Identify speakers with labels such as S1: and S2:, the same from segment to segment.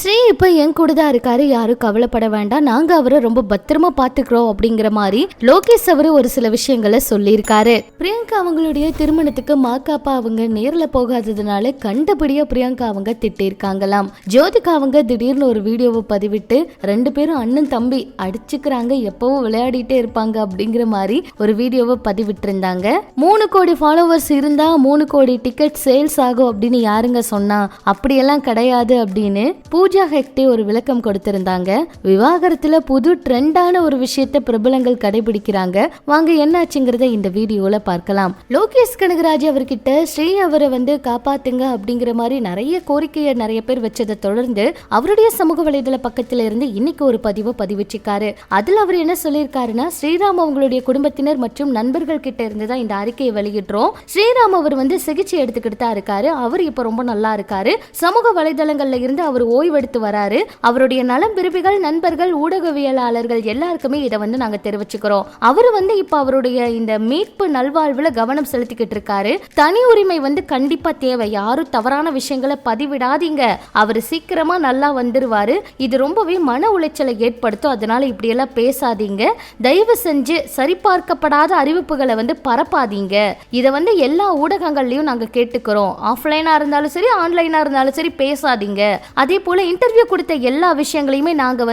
S1: ஸ்ரீ இப்ப என் கூட தான் இருக்காரு, யாரும் கவலைப்பட வேண்டாம், நாங்க அவரை ரொம்ப பத்திரமா பாத்துக்கிறோம் அப்படிங்கிற மாதிரி லோகேஷ் அவரு ஒரு சில விஷயங்களை சொல்லியிருக்காரு. பிரியங்கா அவங்களுடைய திருமணத்துக்கு மாக்காப்பா அவங்க நேர்ல போகாததுனால கண்டபடியா பிரியங்கா அவங்க திட்டிருக்காங்களாம். ஜோதிகா அவங்க திடீர்னு ஒரு வீடியோவை பதிவிட்டு 2 பேரும் அண்ணன் தம்பி அடிச்சுக்கிறாங்க, எப்பவும் விளையாடிட்டே இருப்பாங்க அப்படிங்கிற மாதிரி ஒரு வீடியோவை பதிவிட்டு இருந்தாங்க. 3 கோடி ஃபாலோவர்ஸ் இருந்தா 3 கோடி டிக்கெட் சேல்ஸ் ஆகும் அப்படின்னு யாருங்க சொன்னா, அப்படியெல்லாம் கிடையாது அப்படின்னு பூஜா ஹெக்டே ஒரு விளக்கம் கொடுத்திருந்தாங்க. விவாகரத்துல புது ட்ரெண்டான ஒரு விஷயத்தை பிரபலங்கள் கடைபிடிக்கிறாங்க. வாங்க என்னாச்சுங்கிறத இந்த வீடியோல பார்க்கலாம். லோகேஷ் கனகராஜ் அவர்கிட்ட ஸ்ரீ அவரை காப்பாத்துங்க அப்படிங்கிற மாதிரி நிறைய கோரிக்கையை நிறைய பேர் வச்சதை தொடர்ந்து அவருடைய சமூக வலைதள பக்கத்துல இருந்து இன்னைக்கு ஒரு பதிவை பதிவிச்சிருக்காரு. அதுல அவர் என்ன சொல்லியிருக்காருன்னா, ஸ்ரீராம் அவங்களுடைய குடும்பத்தினர் மற்றும் நண்பர்கள் கிட்ட இருந்து தான் இந்த அறிக்கையை வெளியிடுறோம். ஸ்ரீராம் அவர் சிகிச்சை எடுத்துக்கிட்டு தான் இருக்காரு. அவர் இப்ப ரொம்ப நல்லா இருக்காரு. சமூக வலைதளங்கள்ல இருந்து அவர் ஓய்வெடுத்து வராரு. அவருடைய நலம் விரும்பிகள், நண்பர்கள், ஊடகவியலாளர்கள் எல்லாருக்குமே இதை நாங்க தெரிவிச்சுக்கிறோம். அவரு இப்ப அவருடைய இந்த மீட்பு நல்வாழ்வுல கவனம் செலுத்திக்கிட்டு இருக்காரு. தனி உரிமை கண்டிப்பா தேவை. யாரும் தவறான விஷயங்களை பதிவிடாதீங்க. அவரு சீக்கிரமா நல்லா வந்துருவாரு. இது ரொம்பவே மன உளைச்சலை ஏற்படுத்தும். அதனால இப்படி எல்லாம் பேசாதீங்க. தயவு செஞ்சு சரிபார்க்கப்படாத அறிவிப்புகளை பரப்பாதீங்க. இதை எல்லா ஊடகங்கள்லயும் நாங்க கேட்டுக்கிறோம். ஆஃப்லைனா இருந்தாலும் சரி, ஆன்லைனா இருந்தாலும் சரி பேசாதீங்க. அதே போல இன்டர்வியூ கொடுத்த எல்லா விஷயங்களையுமே நாங்க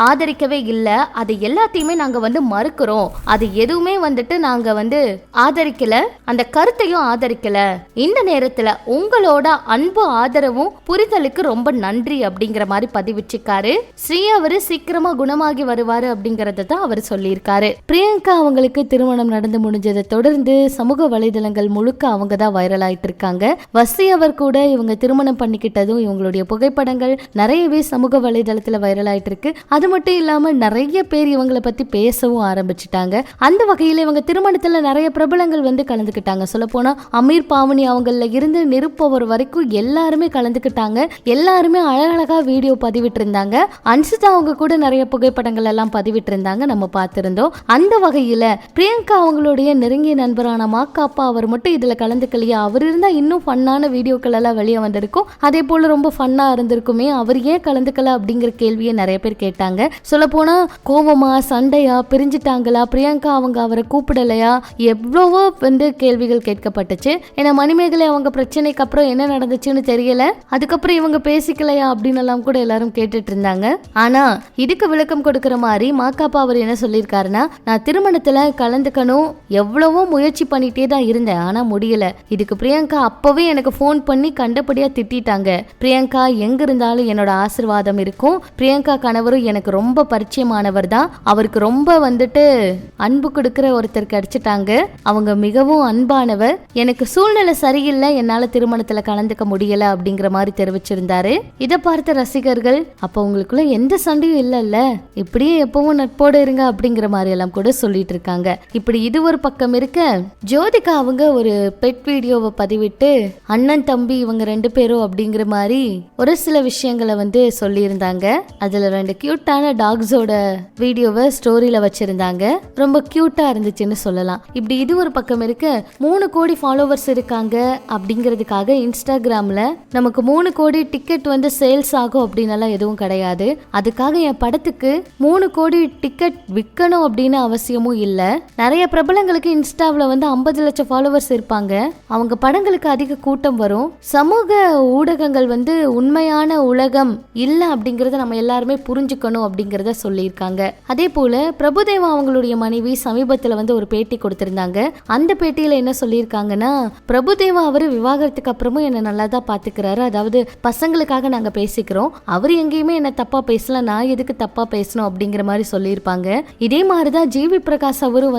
S1: ஆதரிக்கவே இல்லை. அது எல்லாத்தையுமே நாங்க மறுக்கிறோம். அது எதுவுமே நாங்க ஆதரிக்கல, அந்த கருத்தையும் ஆதரிக்கல. இந்த நேரத்துல உங்களோட அன்பு, ஆதரவும் புரிதலுக்கு ரொம்ப நன்றி அப்படிங்கிற மாதிரி பதிவிச்சிருக்காரு. ஸ்ரீ அவரு சீக்கிரமா குணமாகி வருவாரு அப்படிங்கறத தான் அவர் சொல்லியிருக்காரு. பிரியங்கா அவங்களுக்கு திருமணம் நடந்து முடிஞ்சதை தொடர்ந்து சமூக வலைதளங்கள் முழுக்க அவங்க தான் வைரல் ஆயிட்டு இருக்காங்க. வசி அவர் கூட இவங்க திருமணம் பண்ணிக்கிட்டதும் இவங்களுடைய புகைப்படங்கள் நிறையவே சமூக வலைதளத்துல வைரல் ஆயிட்டு இருக்கு. அது மட்டும் இல்லாம நிறைய பேர் இவங்களை பத்தி பேசவும் ஆரம்பிச்சுட்டாங்க. அந்த வகையில இவங்க திருமணத்துல நிறைய பிரபலங்கள் கலந்துக்கிட்டாங்க. சொல்ல போனா அமீர் பாவனி அவங்கள இருந்து நிருப்பவர் வரைக்கும் எல்லாருமே கலந்துக்கிட்டாங்க. எல்லாருமே அழகழகா வீடியோ பதிவிட்டு இருந்தாங்க. அன்சிதா அவங்க கூட நிறைய புகைப்படங்கள் எல்லாம் பதிவிட்டு இருந்தாங்க, நம்ம பார்த்திருந்தோம். அந்த வகையில பிரியங்கா அவங்களுடைய நெருங்கிய நண்பரான மாக்காப்பா அவர் மட்டும் இதுல கலந்துக்கலையா? அவர் இருந்தா இன்னும் ஃபன்னான வீடியோக்கள் எல்லாம் வெளியே வந்திருக்கும். அதே போல ரொம்ப ஃபன்னா இருந்திருக்குமே, அவர் ஏன் கலந்துக்கல அப்படிங்கிற கேள்வியை நிறைய பேர் கேட்டாங்க. சொல்ல போனா கோவமா, சண்டையா, பிரிஞ்சுட்டாங்களா, பிரியங்கா அவங்க அவரை கூப்பிடலையா, எவ்வளவோ கேள்விகள் கேட்கப்பட்டுச்சு. ஏன்னா மணிமேகலை அவங்க பிரச்சனைக்கு அப்புறம் என்ன நடந்துச்சுன்னு தெரியல, அதுக்கப்புறம் இவங்க பேசிக்கலையா அப்படின்னு எல்லாம் கூட எல்லாரும் கேட்டுட்டு இருந்தாங்க. ஆனா இதுக்கு விளக்கம் கொடுக்கிற மாதிரி மாக்காப்பா அவர் என்ன சொல்லியிருக்காருன்னா, நான் திருமணத்துல கலந்துக்கணும் எவ்வளவோ முயற்சி பண்ணிட்டே தான் இருந்தேன், ஆனா முடியல. இதுக்கு பிரியங்கா அப்பவே எனக்கு போன் பண்ணி கண்டபடியா திட்டாங்க. பிரியங்கா எங்க இருந்தாலும் என்னோட ஆசீர்வாதம் இருக்கும். பிரியங்கா கணவரும் எனக்கு ரொம்ப பரிச்சயமானவர் தான். அவருக்கு ரொம்ப அன்பு கொடுக்கிற ஒருத்தர் கிடைச்சிட்டாங்க. அவங்க மிகவும் அன்பானவர். எனக்கு சூழ்நிலை சரியில்லை, என்னால திருமணத்துல கலந்துக்க முடியல அப்படிங்கிற மாதிரி தெரிவிச்சிருந்தாரு. இதை பார்த்த ரசிகர்கள், அப்ப உங்களுக்குள்ள எந்த சண்டையும் இல்லைல்ல, இப்படியே எப்பவும் நட்போடு இருங்க அப்படிங்கிற மாதிரி எல்லாம் கூட சொல்லிட்டு இருக்காங்க. இப்படி இது ஒரு பக்கம் இருக்க, ஜோதிகா அவங்க ஒரு பெட் வீடியோவை பதிவிட்டு அண்ணன் தம்பி இவங்க 2 பேரும் அப்படிங்கிற மாதிரி ஒரு சில விஷயங்களை சொல்லியிருந்தாங்க. அதுல 2 கியூட்டான டாக்ஸோட வீடியோவை ஸ்டோரியில வச்சிருந்தாங்க. ரொம்ப கியூட்டா இருந்துச்சுன்னு சொல்லலாம். இப்படி இது ஒரு பக்கம் இருக்க, 3 கோடி ஃபாலோவர்ஸ் இருக்காங்க அப்படிங்கிறதுக்காக இன்ஸ்டாகிராம்ல நமக்கு 3 கோடி டிக்கெட் சேல்ஸ் ஆகும் அப்படின்னு எதுவும் கிடையாது. அதுக்காக என் படத்துக்கு 3 கோடி டிக்கெட் விற்கணும் அப்படின்னு அவசியமும் இல்லை. நிறைய பிரபலங்களுக்கு இன்ஸ்டாவில் 50 லட்சம் ஃபாலோவர்ஸ் இருப்பாங்க. அவங்க படங்களுக்கு அதிக கூட்டம் வரும். சமூக ஊடகங்கள் உண்மையான உலகம் இல்ல அப்படிங்கறத நம்ம எல்லாருமே புரிஞ்சுக்கணும் அப்படிங்கறத சொல்லியிருக்காங்க. அதே போல பிரபுதேவா அவங்களுடைய மனைவி சமீபத்துல ஒரு பேட்டி கொடுத்திருந்தாங்க. அந்த பேட்டியில என்ன சொல்லியிருக்காங்கன்னா, பிரபுதேவா அவரு விவாகரத்துக்கு அப்புறமும் என்ன நல்லா தான் பாத்துக்கிறாரு. அதாவது பசங்களுக்காக நாங்க பேசிக்கிறோம். அவர் எங்கேயுமே என்ன தப்பா பேசல, நான் எதுக்கு தப்பா பேசணும் அப்படிங்கிற மாதிரி சொல்லியிருப்பாங்க. இதே மாதிரிதான் ஜிவி பிரகாஷ் அவரும்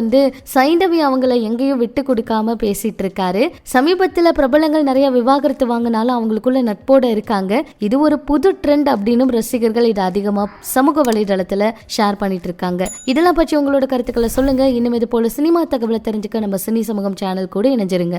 S1: சைந்தவி அவங்கள எங்கேயும் விட்டு கொடுக்காம பேசிட்டு இருக்காரு. சமீபத்துல பிரபலங்கள் நிறைய விவாகரத்து வாங்கினாலும் அவங்களுக்குள்ள நட்போட இருக்காங்க. இது ஒரு புது ட்ரெண்ட் அப்படின்னு ரசிகர்கள் இதை அதிகமா சமூக வலைதளத்துல ஷேர் பண்ணிட்டு இருக்காங்க. இதெல்லாம் பற்றி உங்களோட கருத்துக்களை சொல்லுங்க. இன்னும் இது போல சினிமா தகவலை தெரிஞ்சுக்க நம்ம சினி சமூகம் சேனல் கூட இணைஞ்சிருங்க.